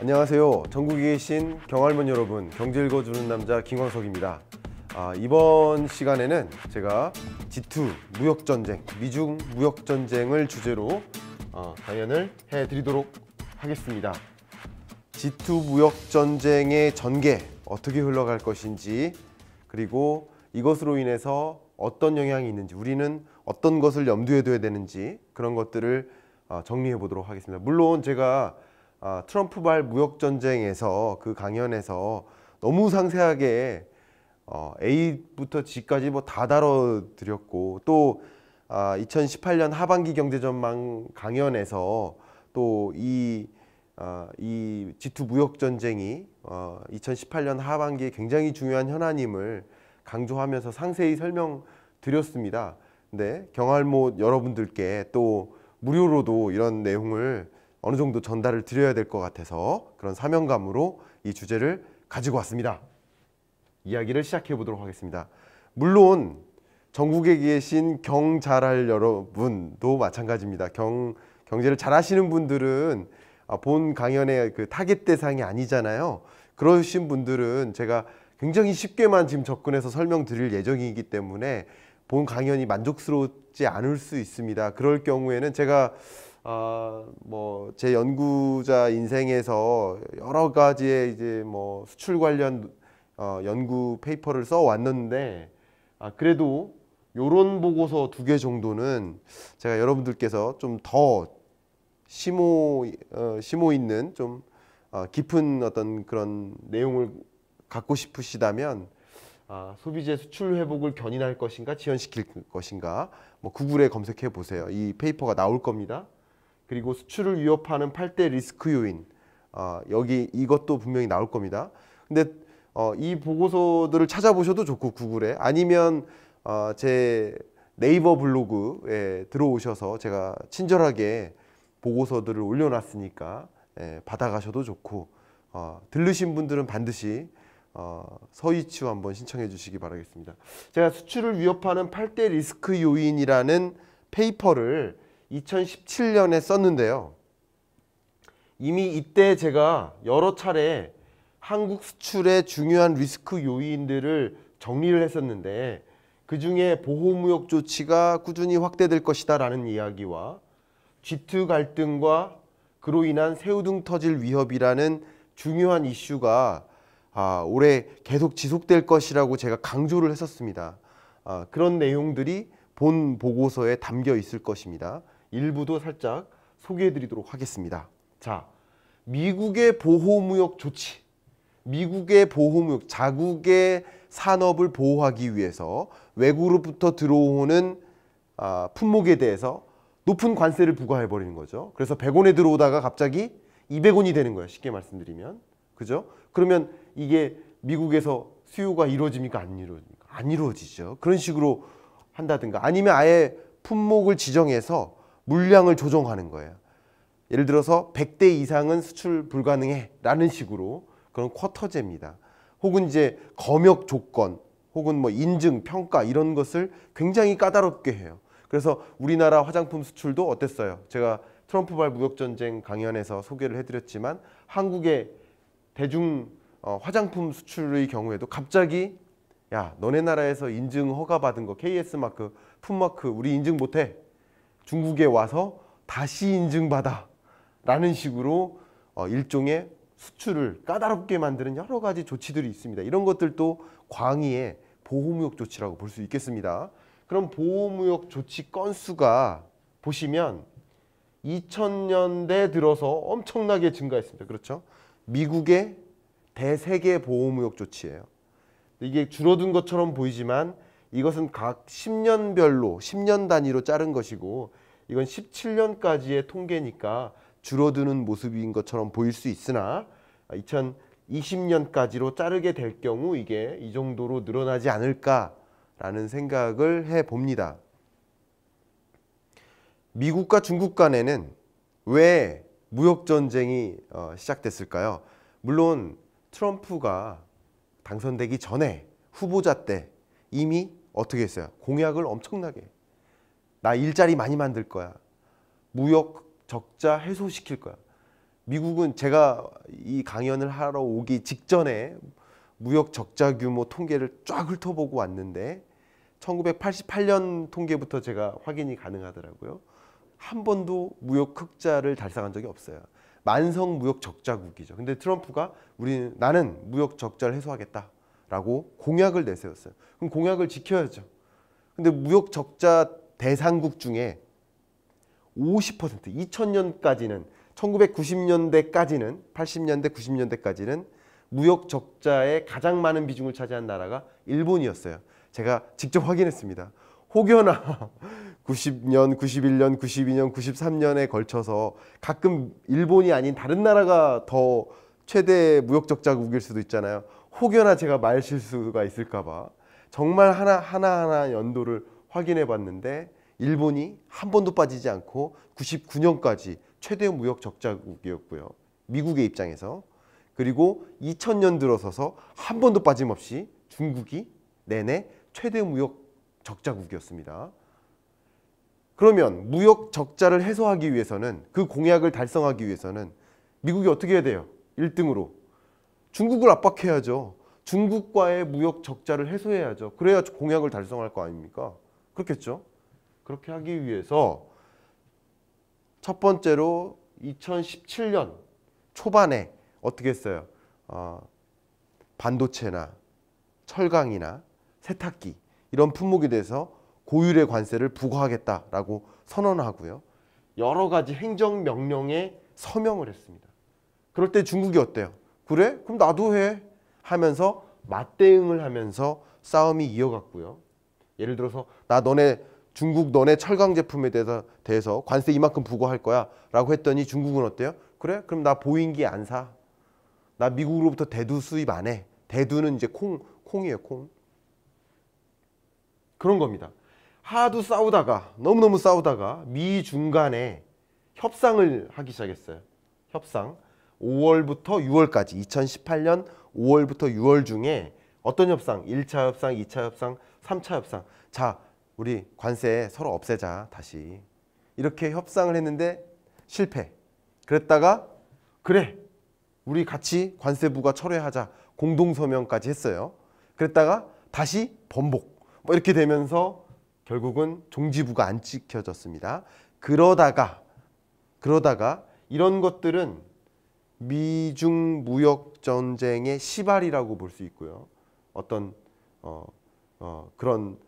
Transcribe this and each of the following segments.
안녕하세요. 전국에 계신 경할머니 여러분, 경제 읽어주는 남자 김광석입니다. 이번 시간에는 제가 G2 무역전쟁, 미중 무역전쟁을 주제로 강연을 해드리도록 하겠습니다. G2 무역전쟁의 전개 어떻게 흘러갈 것인지, 그리고 이것으로 인해서 어떤 영향이 있는지, 우리는 어떤 것을 염두에 둬야 되는지, 그런 것들을 정리해 보도록 하겠습니다. 물론 제가 트럼프발 무역전쟁에서 그 강연에서 너무 상세하게 A부터 G까지 다 다뤄드렸고, 또 2018년 하반기 경제전망 강연에서 또 이 G2 무역전쟁이 2018년 하반기에 굉장히 중요한 현안임을 강조하면서 상세히 설명드렸습니다. 근데 경할못 여러분들께 또 무료로도 이런 내용을 어느 정도 전달을 드려야 될 것 같아서 그런 사명감으로 이 주제를 가지고 왔습니다. 이야기를 시작해 보도록 하겠습니다. 물론 전국에 계신 경잘할 여러분도 마찬가지입니다. 경제를 잘 하시는 분들은 본 강연의 그 타겟 대상이 아니잖아요. 그러신 분들은 제가 굉장히 쉽게만 지금 접근해서 설명드릴 예정이기 때문에 본 강연이 만족스럽지 않을 수 있습니다. 그럴 경우에는 제가 제 연구자 인생에서 여러 가지의 이제 수출 관련 연구 페이퍼를 써 왔는데, 그래도 요런 보고서 2개 정도는 제가 여러분들께서 좀 더 심오 있는 좀 깊은 어떤 그런 내용을 갖고 싶으시다면 소비재 수출 회복을 견인할 것인가 지연시킬 것인가 구글에 검색해 보세요. 이 페이퍼가 나올 겁니다. 그리고 수출을 위협하는 8대 리스크 요인, 여기 이것도 분명히 나올 겁니다. 근데 이 보고서들을 찾아보셔도 좋고, 구글에, 아니면 제 네이버 블로그에 들어오셔서 제가 친절하게 보고서들을 올려놨으니까 받아가셔도 좋고, 들르신 분들은 반드시 서이치로 한번 신청해 주시기 바라겠습니다. 제가 수출을 위협하는 8대 리스크 요인이라는 페이퍼를 2017년에 썼는데요. 이미 이때 제가 여러 차례 한국 수출의 중요한 리스크 요인들을 정리를 했었는데, 그 중에 보호무역 조치가 꾸준히 확대될 것이다 라는 이야기와 G2 갈등과 그로 인한 새우등 터질 위협이라는 중요한 이슈가 올해 계속 지속될 것이라고 제가 강조를 했었습니다. 그런 내용들이 본 보고서에 담겨 있을 것입니다. 일부도 살짝 소개해 드리도록 하겠습니다. 자, 미국의 보호무역 조치, 미국의 보호무역, 자국의 산업을 보호하기 위해서 외국으로부터 들어오는 품목에 대해서 높은 관세를 부과해 버리는 거죠. 그래서 100원에 들어오다가 갑자기 200원이 되는 거예요. 쉽게 말씀드리면. 그죠? 그러면 이게 미국에서 수요가 이루어집니까? 안 이루어집니까? 안 이루어지죠. 그런 식으로 한다든가, 아니면 아예 품목을 지정해서 물량을 조정하는 거예요. 예를 들어서 100대 이상은 수출 불가능해 라는 식으로, 그런 쿼터제입니다. 혹은 이제 검역 조건, 혹은 인증, 평가, 이런 것을 굉장히 까다롭게 해요. 그래서 우리나라 화장품 수출도 어땠어요? 제가 트럼프발 무역전쟁 강연에서 소개를 해드렸지만, 한국의 대중 화장품 수출의 경우에도 갑자기 야, 너네 나라에서 인증 허가받은 거 KS마크, 풋마크 우리 인증 못해, 중국에 와서 다시 인증받아 라는 식으로 일종의 수출을 까다롭게 만드는 여러 가지 조치들이 있습니다. 이런 것들도 광의의 보호무역 조치라고 볼 수 있겠습니다. 그럼 보호무역 조치 건수가 보시면 2000년대 들어서 엄청나게 증가했습니다. 그렇죠? 미국의 대세계 보호무역 조치예요. 이게 줄어든 것처럼 보이지만 이것은 각 10년별로 10년 단위로 자른 것이고, 이건 17년까지의 통계니까 줄어드는 모습인 것처럼 보일 수 있으나 2020년까지로 자르게 될 경우 이게 이 정도로 늘어나지 않을까라는 생각을 해봅니다. 미국과 중국 간에는 왜 무역전쟁이 시작됐을까요? 물론 트럼프가 당선되기 전에 후보자 때 이미 어떻게 했어요? 공약을 엄청나게, 나 일자리 많이 만들 거야, 무역 적자 해소시킬 거야, 미국은 제가 이 강연을 하러 오기 직전에 무역 적자 규모 통계를 쫙 훑어보고 왔는데 1988년 통계부터 제가 확인이 가능하더라고요. 한 번도 무역 흑자를 달성한 적이 없어요. 만성 무역 적자국이죠. 근데 트럼프가 나는 무역 적자를 해소하겠다라고 공약을 내세웠어요. 그럼 공약을 지켜야죠. 근데 무역 적자 대상국 중에 50%, 2000년까지는 1990년대까지는 80년대, 90년대까지는 무역 적자의 가장 많은 비중을 차지한 나라가 일본이었어요. 제가 직접 확인했습니다. 혹여나 90년, 91년, 92년, 93년에 걸쳐서 가끔 일본이 아닌 다른 나라가 더 최대 무역 적자국일 수도 있잖아요. 혹여나 제가 말 실수가 있을까 봐 정말 하나하나 연도를 확인해 봤는데 일본이 한 번도 빠지지 않고 99년까지 최대 무역 적자국이었고요. 미국의 입장에서. 그리고 2000년 들어서서 한 번도 빠짐없이 중국이 내내 최대 무역 적자국이었습니다. 그러면 무역 적자를 해소하기 위해서는, 그 공약을 달성하기 위해서는 미국이 어떻게 해야 돼요? 1등으로 중국을 압박해야죠. 중국과의 무역 적자를 해소해야죠. 그래야 공약을 달성할 거 아닙니까? 그렇겠죠? 그렇게 하기 위해서 첫 번째로 2017년 초반에 어떻게 했어요? 반도체나 철강이나 세탁기 이런 품목에 대해서 고율의 관세를 부과하겠다라고 선언하고요. 여러 가지 행정명령에 서명을 했습니다. 그럴 때 중국이 어때요? 그래? 그럼 나도 해 하면서 맞대응을 하면서 싸움이 이어갔고요. 예를 들어서 중국 너네 철강 제품에 대해서 관세 이만큼 부과할 거야 라고 했더니 중국은 어때요? 그래? 그럼 나 보잉기 안 사. 나 미국으로부터 대두 수입 안 해. 대두는 이제 콩이에요, 콩. 그런 겁니다. 하도 싸우다가 너무너무 싸우다가 미중 간에 협상을 하기 시작했어요. 협상. 5월부터 6월까지 2018년 5월부터 6월 중에 어떤 협상? 1차 협상, 2차 협상, 3차 협상. 자, 우리 관세 서로 없애자 다시. 이렇게 협상을 했는데 실패. 그랬다가 그래. 우리 같이 관세 부과 철회하자. 공동서명까지 했어요. 그랬다가 다시 번복. 뭐 이렇게 되면서 결국은 종지부가 안 지켜졌습니다. 그러다가 이런 것들은 미중 무역 전쟁의 시발이라고 볼 수 있고요. 그런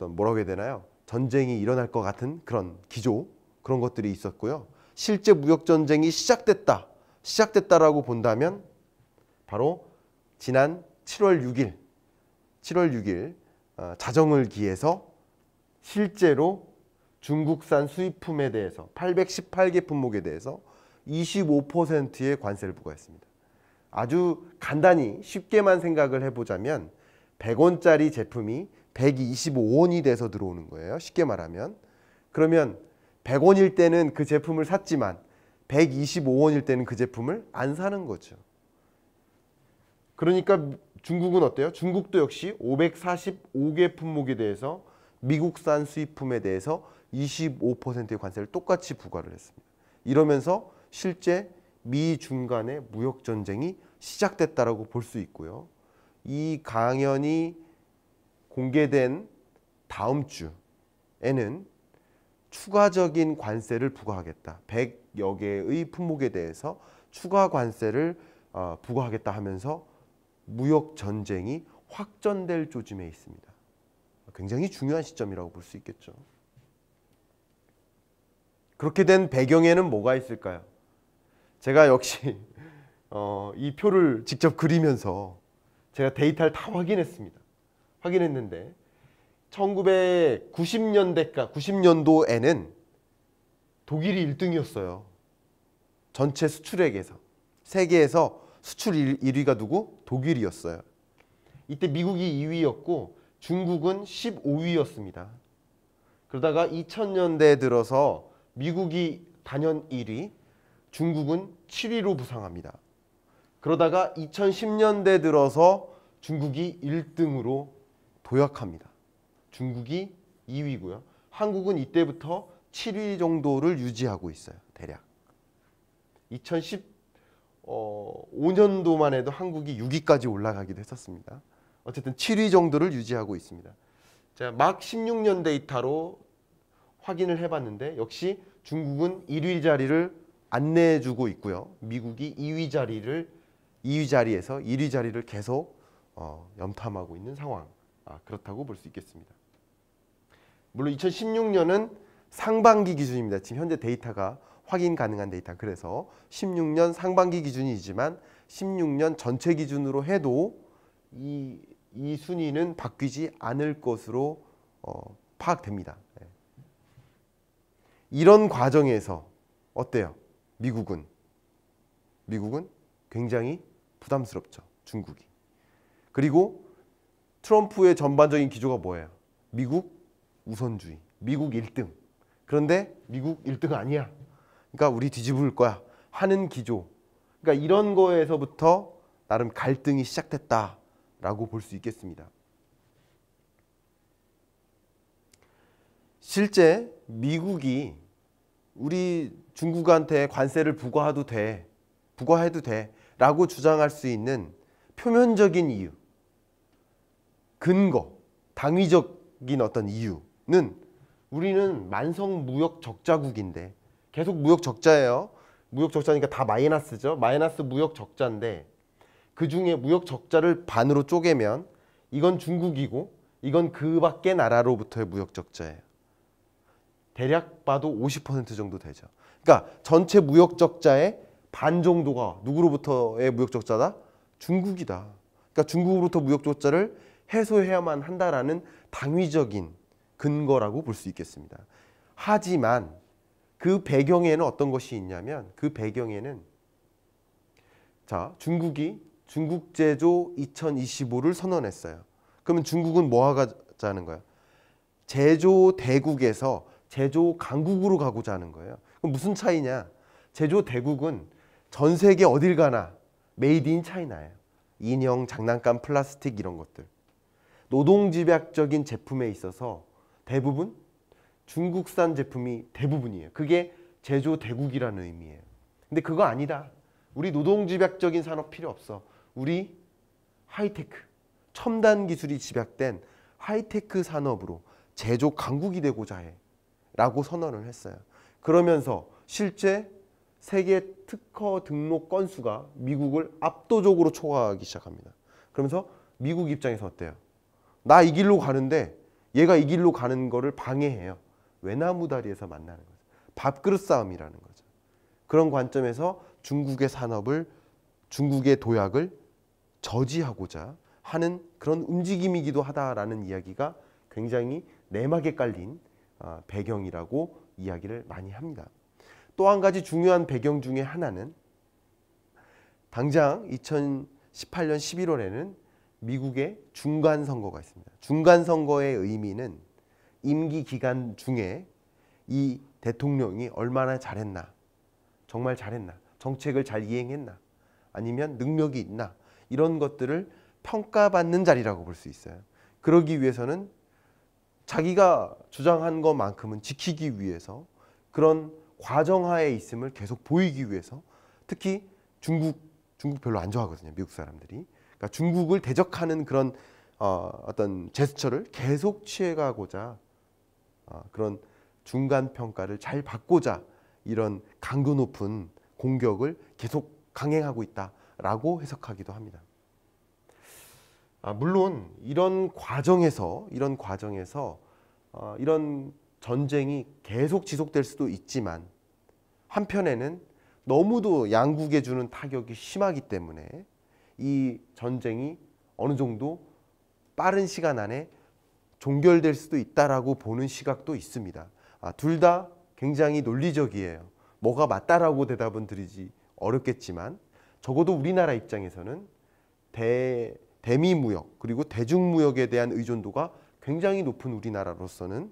뭐라고 해야 되나요? 전쟁이 일어날 것 같은 그런 기조, 그런 것들이 있었고요. 실제 무역 전쟁이 시작됐다라고 본다면 바로 지난 7월 6일 자정을 기해서 실제로 중국산 수입품에 대해서 818개 품목에 대해서 25%의 관세를 부과했습니다. 아주 간단히 쉽게만 생각을 해보자면 100원짜리 제품이 125원이 돼서 들어오는 거예요. 쉽게 말하면. 그러면 100원일 때는 그 제품을 샀지만 125원일 때는 그 제품을 안 사는 거죠. 그러니까 중국은 어때요? 중국도 역시 545개 품목에 대해서 미국산 수입품에 대해서 25%의 관세를 똑같이 부과를 했습니다. 이러면서 실제 미중 간의 무역 전쟁이 시작됐다라고 볼 수 있고요. 이 강연이 공개된 다음 주에는 추가적인 관세를 부과하겠다. 100여 개의 품목에 대해서 추가 관세를 부과하겠다 하면서 무역 전쟁이 확전될 조짐에 있습니다. 굉장히 중요한 시점이라고 볼 수 있겠죠. 그렇게 된 배경에는 뭐가 있을까요? 제가 역시 이 표를 직접 그리면서 제가 데이터를 다 확인했는데 90년도에는 독일이 1등이었어요. 전체 수출액에서. 세계에서 수출 1위가 누구? 독일이었어요. 이때 미국이 2위였고 중국은 15위였습니다. 그러다가 2000년대에 들어서 미국이 단연 1위, 중국은 7위로 부상합니다. 그러다가 2010년대 들어서 중국이 1등으로 도약합니다. 중국이 2위고요. 한국은 이때부터 7위 정도를 유지하고 있어요. 대략. 2015년도만 해도 한국이 6위까지 올라가기도 했었습니다. 어쨌든 7위 정도를 유지하고 있습니다. 자, 막 16년 데이터로 확인을 해봤는데 역시 중국은 1위 자리를 안 내주고 있고요. 미국이 2위 자리에서 1위 자리를 계속 염탐하고 있는 상황. 그렇다고 볼 수 있겠습니다. 물론 2016년은 상반기 기준입니다. 지금 현재 데이터가 확인 가능한 데이터. 그래서 16년 상반기 기준이지만 16년 전체 기준으로 해도 이 순위는 바뀌지 않을 것으로 파악됩니다. 이런 과정에서 어때요? 미국은 굉장히 부담스럽죠. 중국이. 그리고 트럼프의 전반적인 기조가 뭐예요? 미국 우선주의, 미국 1등. 그런데 미국 1등 아니야. 그러니까 우리 뒤집을 거야 하는 기조. 그러니까 이런 거에서부터 나름 갈등이 시작됐다라고 볼 수 있겠습니다. 실제 미국이 우리 중국한테 관세를 부과해도 돼라고 주장할 수 있는 표면적인 이유, 근거, 당위적인 어떤 이유는 우리는 만성 무역 적자국인데 계속 무역 적자예요. 무역 적자니까 다 마이너스죠. 마이너스 무역 적자인데 그중에 무역 적자를 반으로 쪼개면 이건 중국이고 이건 그 밖의 나라로부터의 무역 적자예요. 대략 봐도 50% 정도 되죠. 그러니까 전체 무역 적자의 반 정도가 누구로부터의 무역 적자다? 중국이다. 그러니까 중국으로부터 무역 적자를 해소해야만 한다라는 당위적인 근거라고 볼 수 있겠습니다. 하지만 그 배경에는 어떤 것이 있냐면 그 배경에는 자, 중국이 중국제조 2025를 선언했어요. 그러면 중국은 뭐 하자는 거예요? 제조 대국에서 제조 강국으로 가고자 하는 거예요. 그럼 무슨 차이냐? 제조 대국은 전 세계 어딜 가나 메이드 인 차이나예요. 인형, 장난감, 플라스틱 이런 것들. 노동집약적인 제품에 있어서 대부분 중국산 제품이 대부분이에요. 그게 제조 대국이라는 의미예요. 근데 그거 아니다. 우리 노동집약적인 산업 필요 없어. 우리 하이테크, 첨단 기술이 집약된 하이테크 산업으로 제조 강국이 되고자 해 라고 선언을 했어요. 그러면서 실제 세계 특허 등록 건수가 미국을 압도적으로 초과하기 시작합니다. 그러면서 미국 입장에서 어때요? 나 이 길로 가는데 얘가 이 길로 가는 거를 방해해요. 외나무 다리에서 만나는 거죠. 밥그릇 싸움이라는 거죠. 그런 관점에서 중국의 산업을, 중국의 도약을 저지하고자 하는 그런 움직임이기도 하다라는 이야기가 굉장히 내막에 깔린 배경이라고 이야기를 많이 합니다. 또 한 가지 중요한 배경 중에 하나는 당장 2018년 11월에는 미국의 중간선거가 있습니다. 중간선거의 의미는 임기 기간 중에 이 대통령이 얼마나 잘했나, 정말 잘했나, 정책을 잘 이행했나, 아니면 능력이 있나, 이런 것들을 평가받는 자리라고 볼 수 있어요. 그러기 위해서는 자기가 주장한 것만큼은 지키기 위해서 그런 과정하에 있음을 계속 보이기 위해서 특히 중국 별로 안 좋아하거든요. 미국 사람들이. 그러니까 중국을 대적하는 그런 어떤 제스처를 계속 취해가고자 그런 중간 평가를 잘 받고자 이런 강도 높은 공격을 계속 강행하고 있다라고 해석하기도 합니다. 물론 이런 과정에서 이런 전쟁이 계속 지속될 수도 있지만 한편에는 너무도 양국에 주는 타격이 심하기 때문에 이 전쟁이 어느 정도 빠른 시간 안에 종결될 수도 있다라고 보는 시각도 있습니다. 둘 다 굉장히 논리적이에요. 뭐가 맞다라고 대답은 드리지 어렵겠지만 적어도 우리나라 입장에서는 대미 무역 그리고 대중 무역에 대한 의존도가 굉장히 높은 우리나라로서는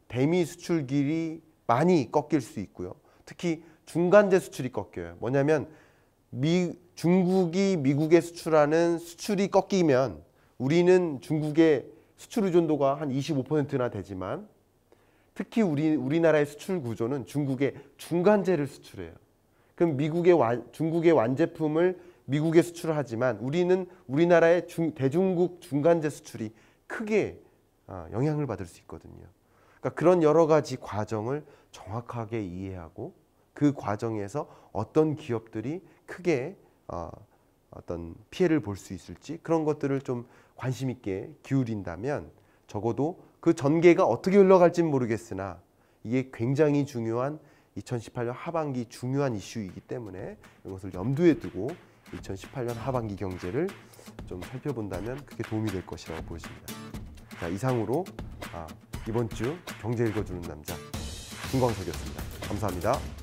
대미 수출길이 많이 꺾일 수 있고요. 특히 중간재 수출이 꺾여요. 뭐냐면 중국이 미국에 수출하는 수출이 꺾이면 우리는 중국의 수출 의존도가 한 25%나 되지만 특히 우리나라의 수출 구조는 중국의 중간재를 수출해요. 그럼 중국의 완제품을 미국에 수출을 하지만 우리나라의 대중국 중간재 수출이 크게 영향을 받을 수 있거든요. 그러니까 그런 여러 가지 과정을 정확하게 이해하고 그 과정에서 어떤 기업들이 크게 어떤 피해를 볼 수 있을지 그런 것들을 좀 관심 있게 기울인다면 적어도 그 전개가 어떻게 흘러갈지는 모르겠으나 이게 굉장히 중요한 2018년 하반기 중요한 이슈이기 때문에 이것을 염두에 두고 2018년 하반기 경제를 좀 살펴본다면 그게 도움이 될 것이라고 보여집니다. 자, 이상으로 이번 주 경제 읽어주는 남자 김광석이었습니다. 감사합니다.